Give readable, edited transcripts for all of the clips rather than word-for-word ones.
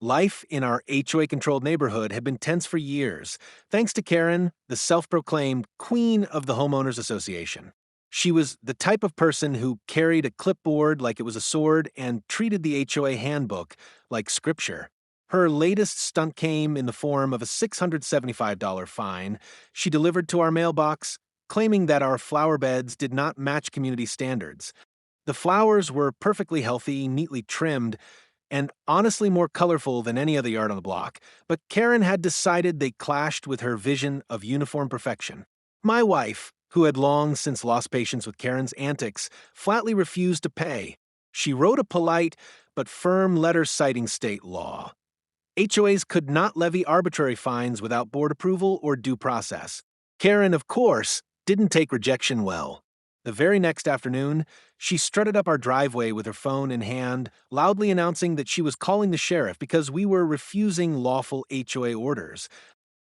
Life in our HOA-controlled neighborhood had been tense for years, thanks to Karen, the self-proclaimed queen of the homeowners association. She was the type of person who carried a clipboard like it was a sword and treated the HOA handbook like scripture. Her latest stunt came in the form of a $675 fine she delivered to our mailbox, claiming that our flower beds did not match community standards. The flowers were perfectly healthy, neatly trimmed, and honestly more colorful than any other yard on the block, but Karen had decided they clashed with her vision of uniform perfection. My wife, who had long since lost patience with Karen's antics, flatly refused to pay. She wrote a polite but firm letter citing state law. HOAs could not levy arbitrary fines without board approval or due process. Karen, of course, didn't take rejection well. The very next afternoon, she strutted up our driveway with her phone in hand, loudly announcing that she was calling the sheriff because we were refusing lawful HOA orders.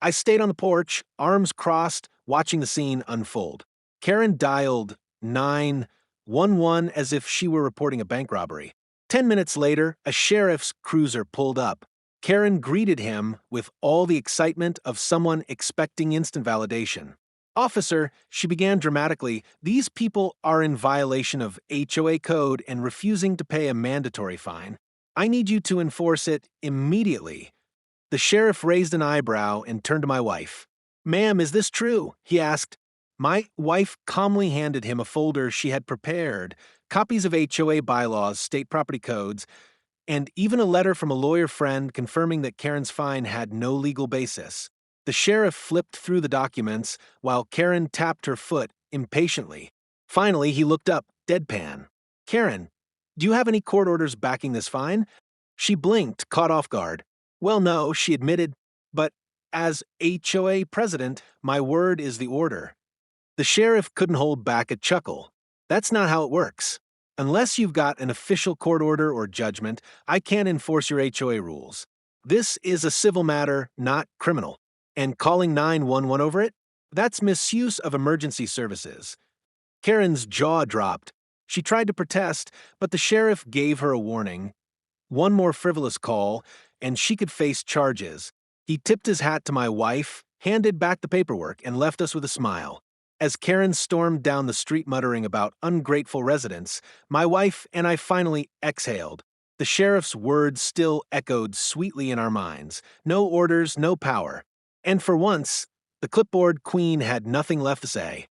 I stayed on the porch, arms crossed, watching the scene unfold. Karen dialed 911 as if she were reporting a bank robbery. 10 minutes later, a sheriff's cruiser pulled up. Karen greeted him with all the excitement of someone expecting instant validation. "Officer," she began dramatically, "these people are in violation of HOA code and refusing to pay a mandatory fine. I need you to enforce it immediately." The sheriff raised an eyebrow and turned to my wife. "Ma'am, is this true?" he asked. My wife calmly handed him a folder she had prepared, copies of HOA bylaws, state property codes, and even a letter from a lawyer friend confirming that Karen's fine had no legal basis. The sheriff flipped through the documents while Karen tapped her foot impatiently. Finally, he looked up, deadpan. "Karen, do you have any court orders backing this fine?" She blinked, caught off guard. "Well, no," she admitted, "but as HOA president, my word is the order." The sheriff couldn't hold back a chuckle. "That's not how it works. Unless you've got an official court order or judgment, I can't enforce your HOA rules. This is a civil matter, not criminal. And calling 911 over it? That's misuse of emergency services." Karen's jaw dropped. She tried to protest, but the sheriff gave her a warning. One more frivolous call, and she could face charges. He tipped his hat to my wife, handed back the paperwork, and left us with a smile. As Karen stormed down the street muttering about ungrateful residents, my wife and I finally exhaled. The sheriff's words still echoed sweetly in our minds. No orders, no power. And for once, the clipboard queen had nothing left to say.